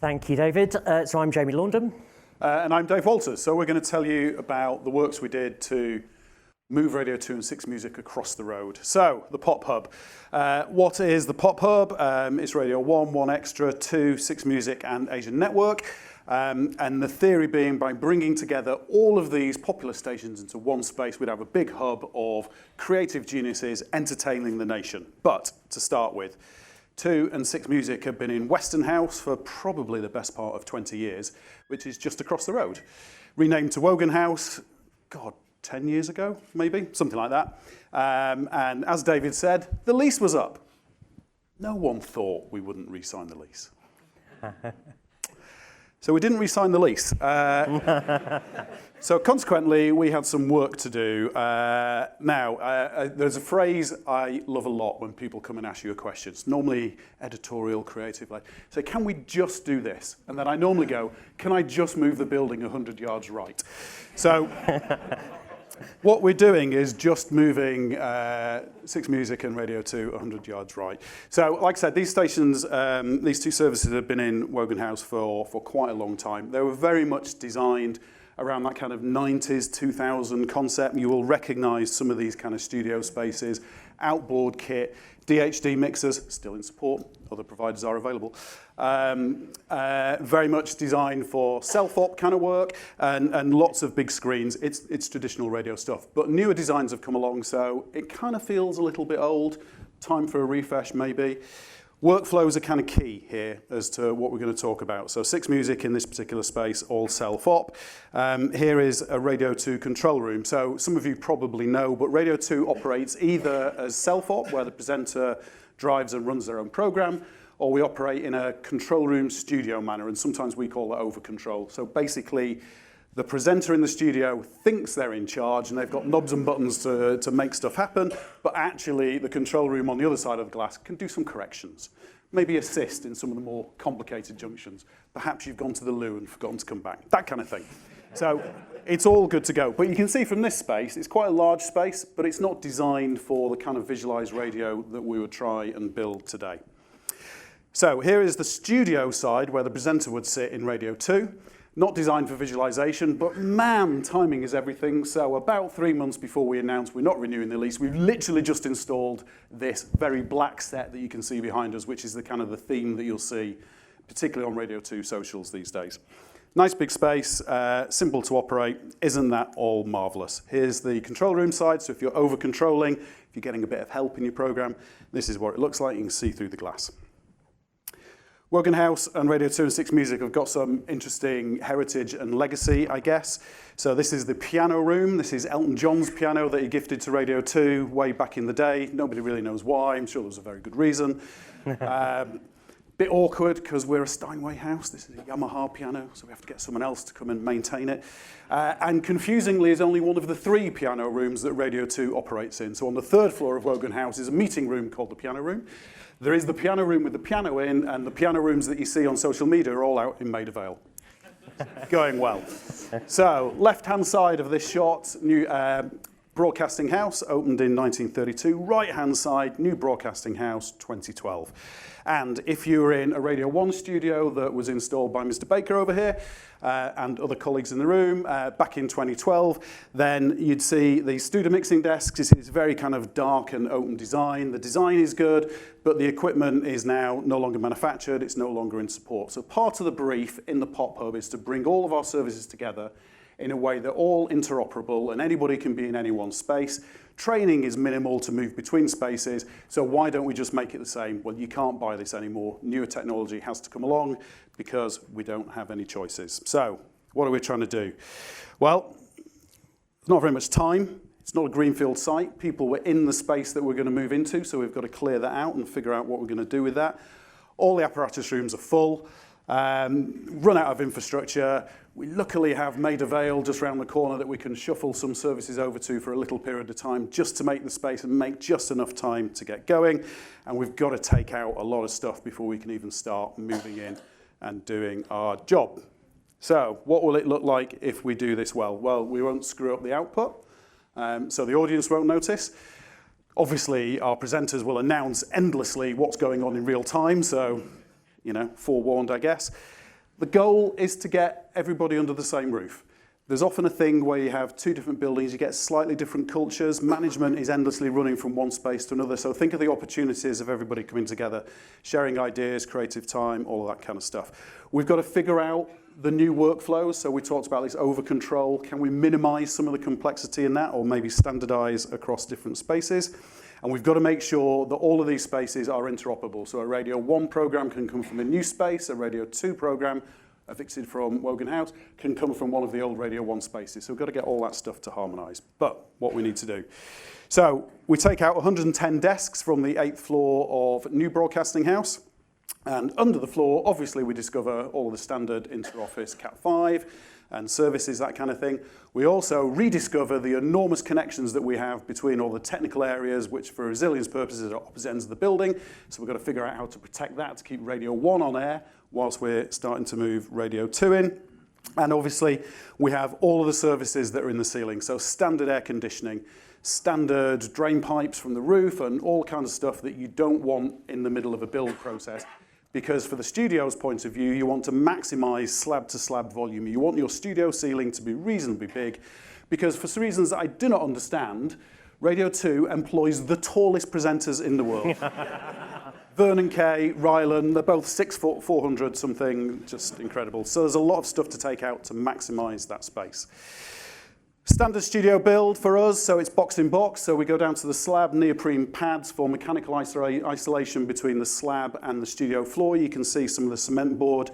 Thank you, David. So I'm Jamie Laundon. And I'm Dave Walters. So we're going to tell you about the works we did to move Radio 2 and 6 Music across the road. So, the Pop Hub. What is the Pop Hub? It's Radio 1, 1 Extra, 2, 6 Music and Asian Network. And the theory being by bringing together all of these popular stations into one space, we'd have a big hub of creative geniuses entertaining the nation. But, to start with, 2 and 6 Music have been in Wogan House for probably the best part of 20 years, which is just across the road. Renamed to Wogan House, 10 years ago, maybe, something like that. And as David said, the lease was up. No one thought we wouldn't re-sign the lease. So we didn't re-sign the lease. So consequently, we had some work to do. There's a phrase I love a lot when people come and ask you a question. It's normally editorial, creative. Like, so can we just do this? And then I normally go, can I just move the building 100 yards right? So what we're doing is just moving 6 Music and Radio 2 100 yards right. So, like I said, these stations, these two services have been in Wogan House for quite a long time. They were very much designed around that kind of 90s, 2000 concept. You will recognise some of these kind of studio spaces, outboard kit, DHD mixers, still in support, other providers are available. Very much designed for self-op kind of work and lots of big screens. It's traditional radio stuff, but newer designs have come along, so it kind of feels a little bit old. Time for a refresh, maybe. Workflows are kind of key here as to what we're going to talk about. So 6 Music in this particular space, all self-op. Here is a Radio 2 control room. So some of you probably know, but Radio 2 operates either as self-op, where the presenter drives and runs their own program, or we operate in a control room studio manner, and sometimes we call it over control. So basically, the presenter in the studio thinks they're in charge and they've got knobs and buttons to make stuff happen, but actually the control room on the other side of the glass can do some corrections, maybe assist in some of the more complicated junctions. Perhaps you've gone to the loo and forgotten to come back, that kind of thing. So it's all good to go. But you can see from this space, it's quite a large space, but it's not designed for the kind of visualized radio that we would try and build today. So here is the studio side where the presenter would sit in Radio 2. Not designed for visualization, but man, timing is everything. So about 3 months before we announced we're not renewing the lease, we've literally just installed this very black set that you can see behind us, which is the kind of the theme that you'll see, particularly on Radio 2 socials these days. Nice big space, simple to operate. Isn't that all marvelous? Here's the control room side. So if you're over controlling, if you're getting a bit of help in your program, this is what it looks like. You can see through the glass. Wogan House and Radio 2 and 6 Music have got some interesting heritage and legacy, I guess. So this is the piano room. This is Elton John's piano that he gifted to Radio 2 way back in the day. Nobody really knows why. I'm sure there was a very good reason. Bit awkward because we're a Steinway house. This is a Yamaha piano, so we have to get someone else to come and maintain it. And confusingly, is only one of the 3 piano rooms that Radio 2 operates in. So on the 3rd floor of Wogan House is a meeting room called the piano room. There is the piano room with the piano in, and the piano rooms that you see on social media are all out in Maida Vale. Going well. So, left-hand side of this shot, new broadcasting house, opened in 1932. Right-hand side, new broadcasting house, 2012. And if you were in a Radio 1 studio that was installed by Mr. Baker over here, and other colleagues in the room, back in 2012, then you'd see the studio mixing desks. It's very kind of dark and open design. The design is good, but the equipment is now no longer manufactured. It's no longer in support. So part of the brief in the Pop Hub is to bring all of our services together in a way they're all interoperable and anybody can be in any one space. Training is minimal to move between spaces, so why don't we just make it the same? Well, you can't buy this anymore. Newer technology has to come along because we don't have any choices. So, what are we trying to do? Well, there's not very much time. It's not a greenfield site. People were in the space that we're going to move into, so we've got to clear that out and figure out what we're going to do with that. All the apparatus rooms are full. Run out of infrastructure. We luckily have Maida Vale just around the corner that we can shuffle some services over to for a little period of time just to make the space and make just enough time to get going. And we've got to take out a lot of stuff before we can even start moving in and doing our job. So what will it look like if we do this well? Well, we won't screw up the output, so the audience won't notice. Obviously, our presenters will announce endlessly what's going on in real time, so, you know, forewarned, I guess. The goal is to get everybody under the same roof. There's often a thing where you have two different buildings, you get slightly different cultures, management is endlessly running from one space to another, so think of the opportunities of everybody coming together, sharing ideas, creative time, all of that kind of stuff. We've got to figure out the new workflows, so we talked about this over control. Can we minimize some of the complexity in that, or maybe standardize across different spaces? And we've got to make sure that all of these spaces are interoperable. So a Radio 1 program can come from a new space, a Radio 2 program, evicted from Wogan House, can come from one of the old Radio 1 spaces. So we've got to get all that stuff to harmonise. But what we need to do. So we take out 110 desks from the 8th floor of New Broadcasting House. And under the floor, obviously, we discover all of the standard inter-office Cat5 and services, that kind of thing. We also rediscover the enormous connections that we have between all the technical areas, which for resilience purposes are opposite ends of the building. So we've got to figure out how to protect that, to keep Radio 1 on air, whilst we're starting to move Radio 2 in. And obviously, we have all of the services that are in the ceiling. So standard air conditioning, standard drain pipes from the roof, and all kinds of stuff that you don't want in the middle of a build process. Because for the studio's point of view, you want to maximize slab-to-slab volume. You want your studio ceiling to be reasonably big, because for some reasons that I do not understand, Radio 2 employs the tallest presenters in the world. Vernon Kay, Rylan, they're both 6 foot, 400 something, just incredible. So there's a lot of stuff to take out to maximize that space. Standard studio build for us, so it's box in box. So we go down to the slab, neoprene pads for mechanical isolation between the slab and the studio floor. You can see some of the cement board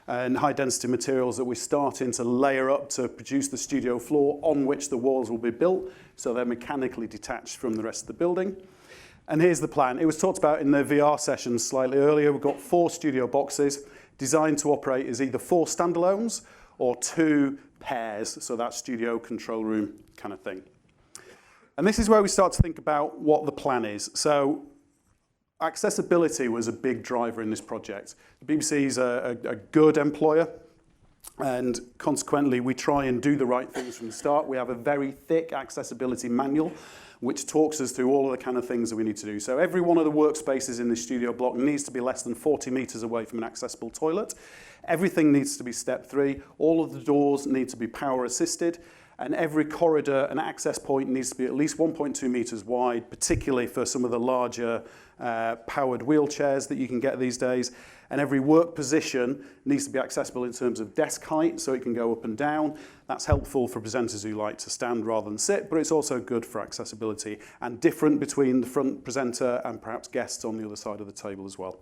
and high density materials that we're starting to layer up to produce the studio floor on which the walls will be built. So they're mechanically detached from the rest of the building. And here's the plan. It was talked about in the VR session slightly earlier. We've got 4 studio boxes designed to operate as either 4 standalones or 2 pairs, so that studio control room kind of thing. And this is where we start to think about what the plan is. So accessibility was a big driver in this project. The BBC is a good employer, and consequently we try and do the right things from the start. We have a very thick accessibility manual which talks us through all of the kind of things that we need to do. So every one of the workspaces in the studio block needs to be less than 40 metres away from an accessible toilet. Everything needs to be step 3. All of the doors need to be power assisted. And every corridor and access point needs to be at least 1.2 metres wide, particularly for some of the larger powered wheelchairs that you can get these days. And every work position needs to be accessible in terms of desk height, so it can go up and down. That's helpful for presenters who like to stand rather than sit, but it's also good for accessibility and different between the front presenter and perhaps guests on the other side of the table as well.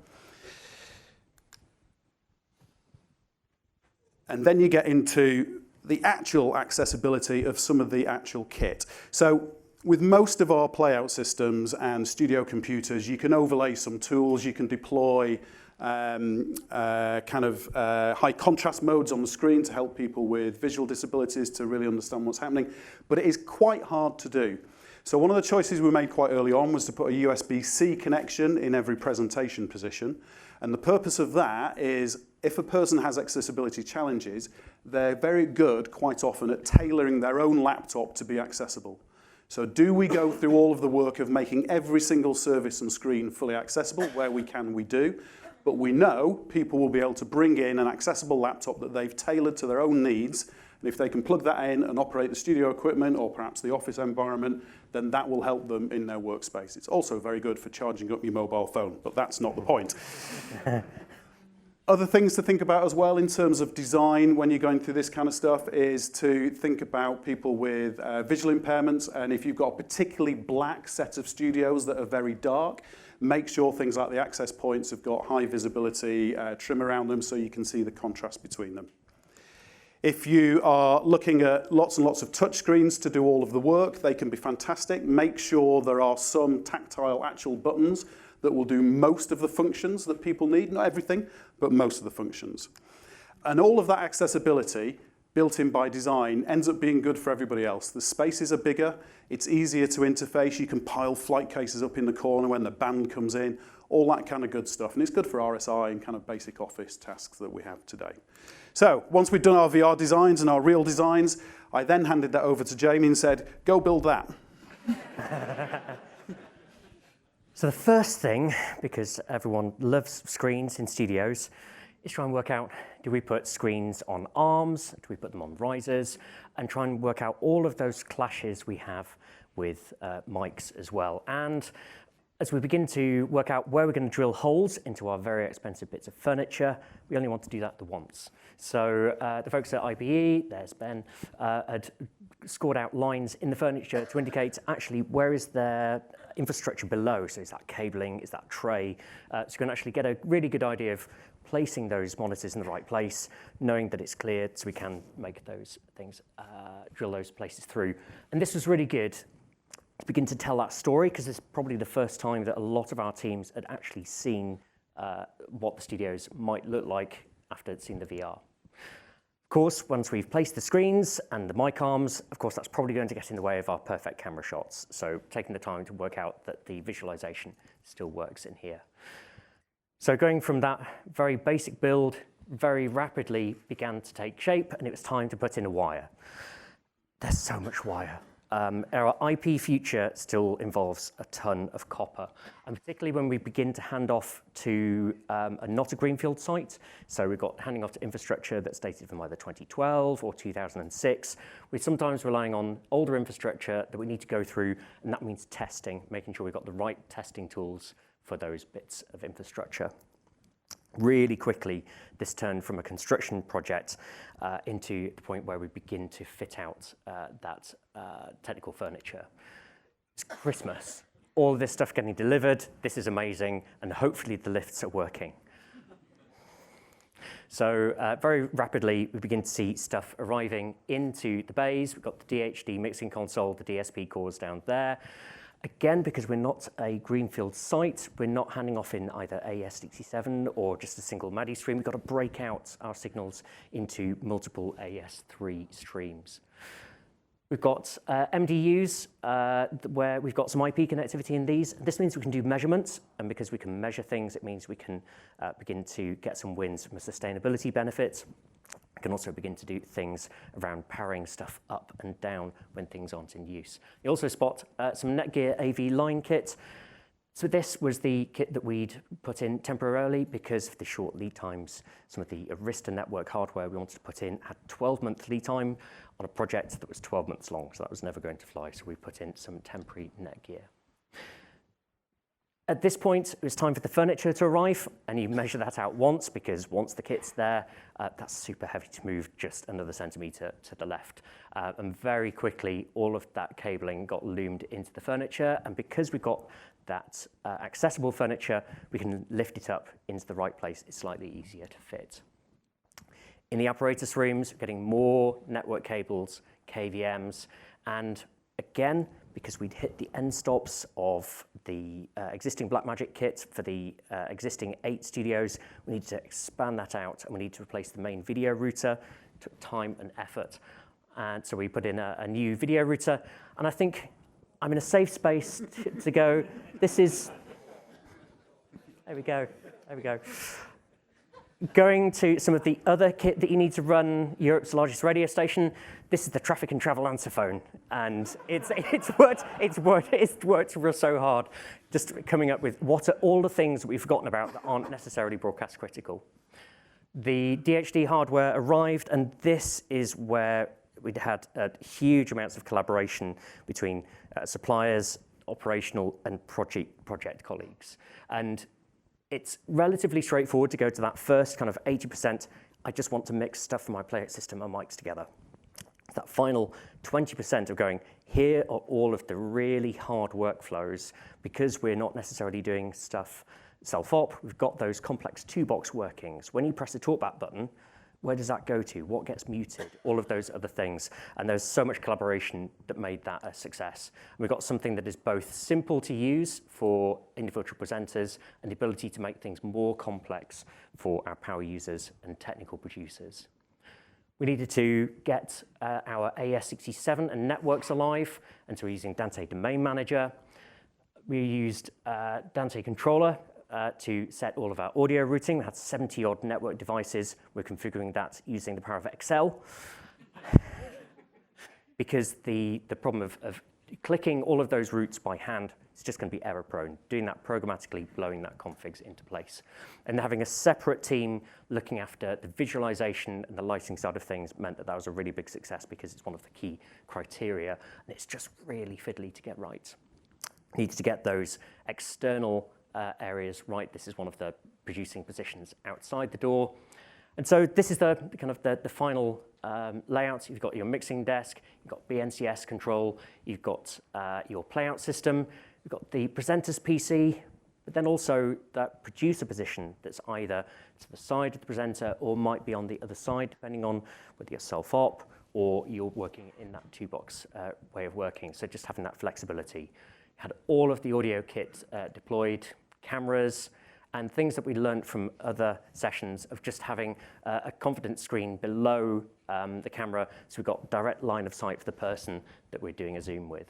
And then you get into the actual accessibility of some of the actual kit. So with most of our playout systems and studio computers, you can overlay some tools, you can deploy high contrast modes on the screen to help people with visual disabilities to really understand what's happening, but it is quite hard to do. So one of the choices we made quite early on was to put a USB-C connection in every presentation position, and the purpose of that is if a person has accessibility challenges, they're very good quite often at tailoring their own laptop to be accessible. So do we go through all of the work of making every single service and screen fully accessible? Where we can, we do. But we know people will be able to bring in an accessible laptop that they've tailored to their own needs. And if they can plug that in and operate the studio equipment or perhaps the office environment, then that will help them in their workspace. It's also very good for charging up your mobile phone, but that's not the point. Other things to think about as well in terms of design when you're going through this kind of stuff is to think about people with visual impairments, and if you've got a particularly black set of studios that are very dark, make sure things like the access points have got high visibility trim around them so you can see the contrast between them. If you are looking at lots and lots of touch screens to do all of the work, they can be fantastic. Make sure there are some tactile actual buttons that will do most of the functions that people need, not everything, but most of the functions. And all of that accessibility built in by design ends up being good for everybody else. The spaces are bigger, it's easier to interface, you can pile flight cases up in the corner when the band comes in, all that kind of good stuff. And it's good for RSI and kind of basic office tasks that we have today. So once we've done our VR designs and our real designs, I then handed that over to Jamie and said, go build that. So the first thing, because everyone loves screens in studios, is try and work out, do we put screens on arms, do we put them on risers, and try and work out all of those clashes we have with mics as well. And as we begin to work out where we're going to drill holes into our very expensive bits of furniture, we only want to do that the once. So the folks at IBE, there's Ben, had scored out lines in the furniture to indicate actually where is their infrastructure below. So is that cabling, is that tray? So you can actually get a really good idea of placing those monitors in the right place, knowing that it's cleared so we can make those things, drill those places through. And this was really good to begin to tell that story, because it's probably the first time that a lot of our teams had actually seen what the studios might look like after seeing the VR. Of course, once we've placed the screens and the mic arms, of course, that's probably going to get in the way of our perfect camera shots. So taking the time to work out that the visualization still works in here. So going from that very basic build, very rapidly began to take shape, and it was time to put in a wire. There's so much wire. Our IP future still involves a ton of copper, and particularly when we begin to hand off to not a greenfield site. So we've got handing off to infrastructure that's dated from either 2012 or 2006. We're sometimes relying on older infrastructure that we need to go through, and that means testing, making sure we've got the right testing tools for those bits of infrastructure. Really quickly, this turned from a construction project into the point where we begin to fit out that technical furniture. It's Christmas. All of this stuff getting delivered. This is amazing, and hopefully the lifts are working. So very rapidly, we begin to see stuff arriving into the bays. We've got the DHD mixing console, the DSP cores down there. Again, because we're not a greenfield site, we're not handing off in either AES-67 or just a single MADI stream. We've got to break out our signals into multiple AES-3 streams. We've got MDUs where we've got some IP connectivity in these. This means we can do measurements, and because we can measure things, it means we can begin to get some wins from a sustainability benefit. We can also begin to do things around powering stuff up and down when things aren't in use. You also spot some Netgear AV line kit. So this was the kit that we'd put in temporarily because of the short lead times. Some of the Arista network hardware we wanted to put in had 12-month lead time on a project that was 12 months long, so that was never going to fly. So we put in some temporary Netgear. At this point, it was time for the furniture to arrive, and you measure that out once, because once the kit's there, that's super heavy to move just another centimetre to the left. And very quickly, all of that cabling got loomed into the furniture, and because we've got that accessible furniture, we can lift it up into the right place. It's slightly easier to fit. In the apparatus rooms, we're getting more network cables, KVMs, and again, because we'd hit the end stops of the existing Blackmagic kit for the existing 8 studios, we needed to expand that out, and we need to replace the main video router. It took time and effort. And so we put in a new video router, and I think I'm in a safe space to go. This is, there we go. Going to some of the other kit that you need to run Europe's largest radio station, this is the traffic and travel answer phone, and it's worked so hard, just coming up with what are all the things that we've forgotten about that aren't necessarily broadcast critical. The DHD hardware arrived, and this is where we'd had huge amounts of collaboration between suppliers, operational, and project colleagues. And it's relatively straightforward to go to that first kind of 80%, I just want to mix stuff from my player system and mics together. That final 20% of going, here are all of the really hard workflows, because we're not necessarily doing stuff self-op, we've got those complex 2-box workings. When you press the talkback button, where does that go to? What gets muted? All of those other things. And there's so much collaboration that made that a success. And we've got something that is both simple to use for individual presenters and the ability to make things more complex for our power users and technical producers. We needed to get our AES-67 and networks alive, and so we're using Dante Domain Manager. We used Dante Controller to set all of our audio routing. We had 70-odd network devices. We're configuring that using the power of Excel. Because the problem of clicking all of those routes by hand, it's just going to be error prone. Doing that programmatically, blowing that configs into place. And having a separate team looking after the visualization and the lighting side of things meant that that was a really big success because it's one of the key criteria, and it's just really fiddly to get right. Needs to get those external areas right. This is one of the producing positions outside the door. And so this is the kind of the final layout. You've got your mixing desk, you've got BNCS control, you've got your playout system, you've got the presenter's PC, but then also that producer position that's either to the side of the presenter or might be on the other side, depending on whether you're self-op or you're working in that two-box way of working. So just having that flexibility. Had all of the audio kit deployed, cameras, and things that we learned from other sessions of just having a confidence screen below the camera, so we've got direct line of sight for the person that we're doing a Zoom with.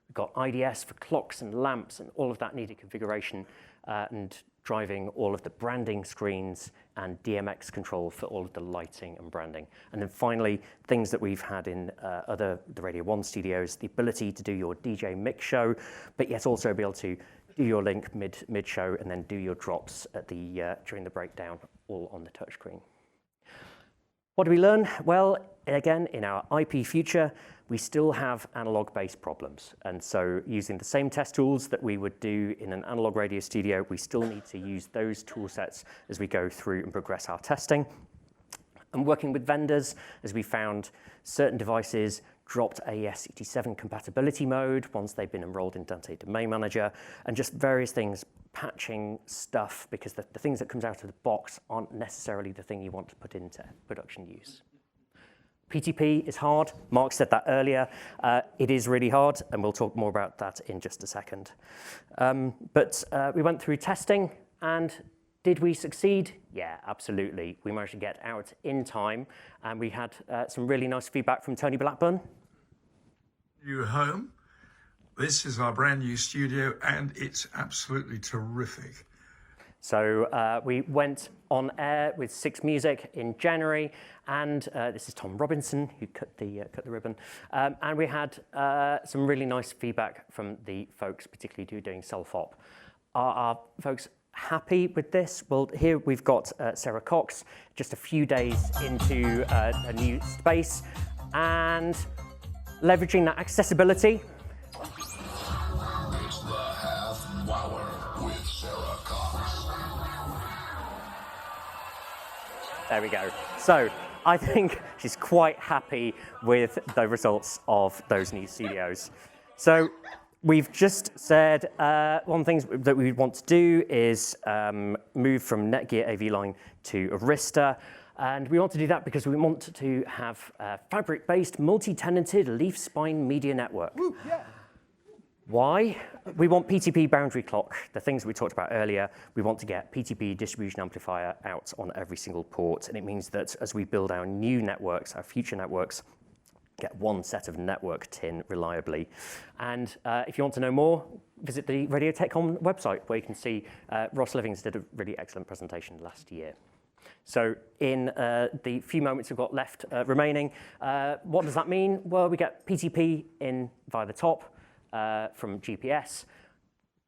We've got IDS for clocks and lamps and all of that needed configuration and driving all of the branding screens and DMX control for all of the lighting and branding. And then finally, things that we've had in the Radio 1 studios, the ability to do your DJ mix show, but yet also be able to do your link mid-show and then do your drops at during the breakdown, all on the touchscreen. What do we learn? Well, again, in our IP future, we still have analog-based problems. And so using the same test tools that we would do in an analog radio studio, we still need to use those tool sets as we go through and progress our testing. And working with vendors, as we found certain devices dropped AES CT7 compatibility mode once they've been enrolled in Dante Domain Manager, and just various things, patching stuff, because the things that comes out of the box aren't necessarily the thing you want to put into production use. PTP is hard. Mark said that earlier. It is really hard, and we'll talk more about that in just a second. But we went through testing, and did we succeed? Yeah, absolutely. We managed to get out in time, and we had some really nice feedback from Tony Blackburn. New home. This is our brand new studio, and it's absolutely terrific. So we went on air with 6 Music in January, and this is Tom Robinson who cut the ribbon. And we had some really nice feedback from the folks, particularly who are doing self-op. Are folks happy with this? Well, here we've got Sarah Cox, just a few days into a new space, and leveraging that accessibility. It's the half hour with Sarah Cox. There we go. So I think she's quite happy with the results of those new studios. So we've just said one thing that we want to do is move from Netgear AV line to Arista. And we want to do that because we want to have a fabric-based, multi-tenanted leaf spine media network. Woo, yeah. Why? We want PTP boundary clock, the things we talked about earlier. We want to get PTP distribution amplifier out on every single port. And it means that as we build our new networks, our future networks, get one set of network tin reliably. And if you want to know more, visit the Radio TechCon website, where you can see Ross Livings did a really excellent presentation last year. So in the few moments we've got left remaining, what does that mean? Well, we get PTP in via the top from GPS.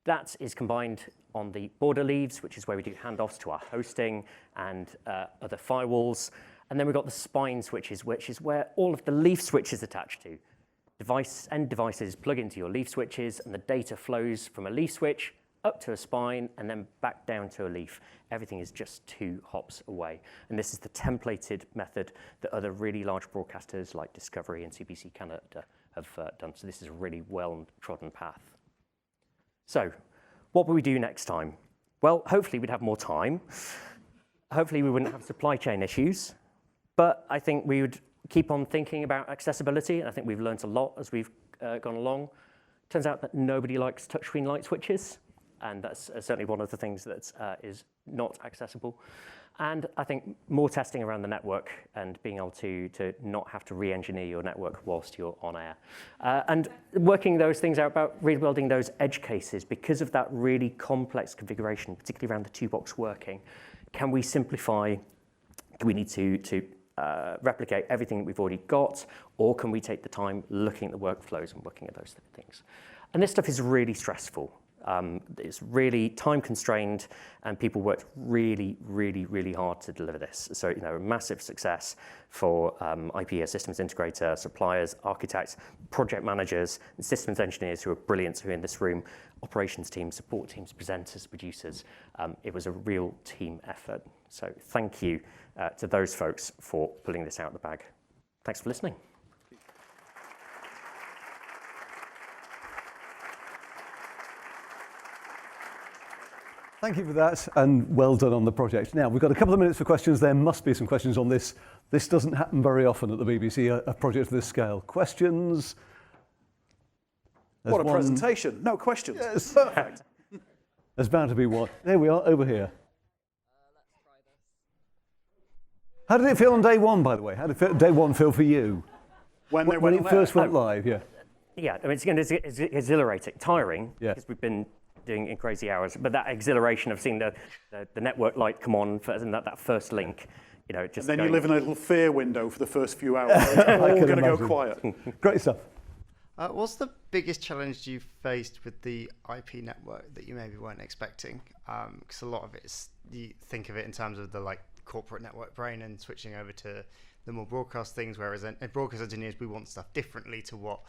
That is combined on the border leaves, which is where we do handoffs to our hosting and other firewalls. And then we've got the spine switches, which is where all of the leaf switches attach to. End devices plug into your leaf switches, and the data flows from a leaf switch up to a spine and then back down to a leaf. Everything is just 2 hops away. And this is the templated method that other really large broadcasters like Discovery and CBC Canada have done. So this is a really well-trodden path. So what will we do next time? Well, hopefully we'd have more time. Hopefully we wouldn't have supply chain issues. But I think we would keep on thinking about accessibility, and I think we've learned a lot as we've gone along. Turns out that nobody likes touchscreen light switches, and that's certainly one of the things that is not accessible. And I think more testing around the network and being able to not have to re-engineer your network whilst you're on air. And working those things out about rebuilding those edge cases because of that really complex configuration, particularly around the 2-box working. Can we simplify? Do we need to replicate everything that we've already got, or can we take the time looking at the workflows and looking at those things? And this stuff is really stressful. It's really time constrained, and people worked really, really, really hard to deliver this. So, a massive success for IP systems integrator, suppliers, architects, project managers, and systems engineers who are brilliant, who are in this room, operations teams, support teams, presenters, producers. It was a real team effort. So thank you to those folks for pulling this out of the bag. Thanks for listening. Thank you for that, and well done on the project. Now, we've got a couple of minutes for questions. There must be some questions on this. This doesn't happen very often at the BBC, a project of this scale. Questions? What a presentation. No questions. Yes. Perfect. There's bound to be one. There we are, over here. How did it feel on day one, by the way? How did day one feel for you? When it first went live, yeah. Yeah, I mean, it's exhilarating, tiring, Yeah. because we've been doing in crazy hours, but that exhilaration of seeing the network light come on and that first link, just Then going, you live in a little fear window for the first few hours. It's all going to go quiet. Great stuff. What's the biggest challenge you faced with the IP network that you maybe weren't expecting? Because a lot of it is, you think of it in terms of the corporate network brain and switching over to the more broadcast things, whereas broadcast engineers, we want stuff differently to what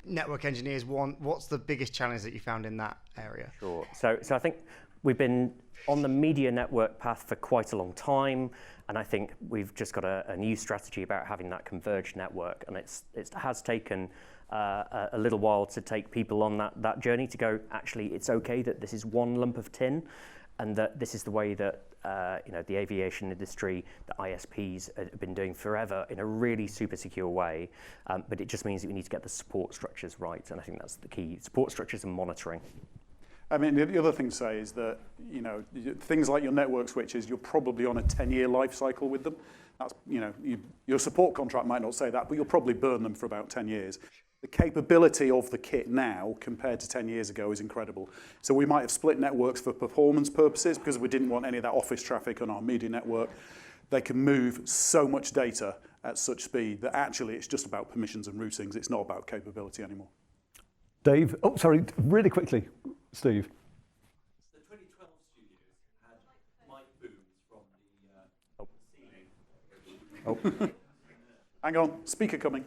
network engineers want. What's the biggest challenge that you found in that area? Sure. So I think we've been on the media network path for quite a long time, and I think we've just got a new strategy about having that converged network, and it has taken a little while to take people on that journey to go, actually, it's okay that this is one lump of tin, and that this is the way that the aviation industry, the ISPs have been doing forever in a really super secure way. But it just means that we need to get the support structures right, and I think that's the key: support structures and monitoring. I mean, the other thing to say is that things like your network switches, you're probably on a 10-year life cycle with them. That's your support contract might not say that, but you'll probably burn them for about 10 years. The capability of the kit now compared to 10 years ago is incredible. So we might have split networks for performance purposes because we didn't want any of that office traffic on our media network. They can move so much data at such speed that actually it's just about permissions and routings. It's not about capability anymore. Dave, oh, sorry, really quickly, Steve. The 2012 studios had mic booms from the ceiling. Hang on, speaker coming.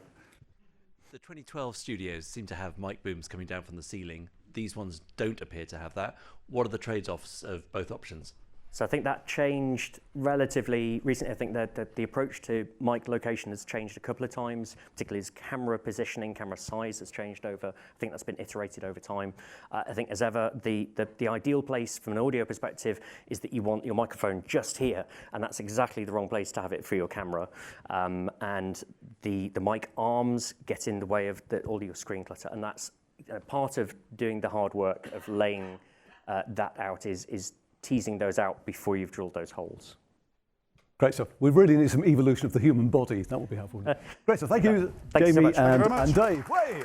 The 2012 studios seem to have mic booms coming down from the ceiling. These ones don't appear to have that. What are the trade-offs of both options? So I think that changed relatively recently. I think that the approach to mic location has changed a couple of times, particularly as camera positioning, camera size has changed over. I think that's been iterated over time. I think as ever, the ideal place from an audio perspective is that you want your microphone just here, and that's exactly the wrong place to have it for your camera. And the mic arms get in the way of all your screen clutter, and that's part of doing the hard work of laying that out is teasing those out before you've drilled those holes. Great stuff. We really need some evolution of the human body. That would be helpful. Great stuff. Thank you, Thank you so Jamie much. Thank you and Dave. Way.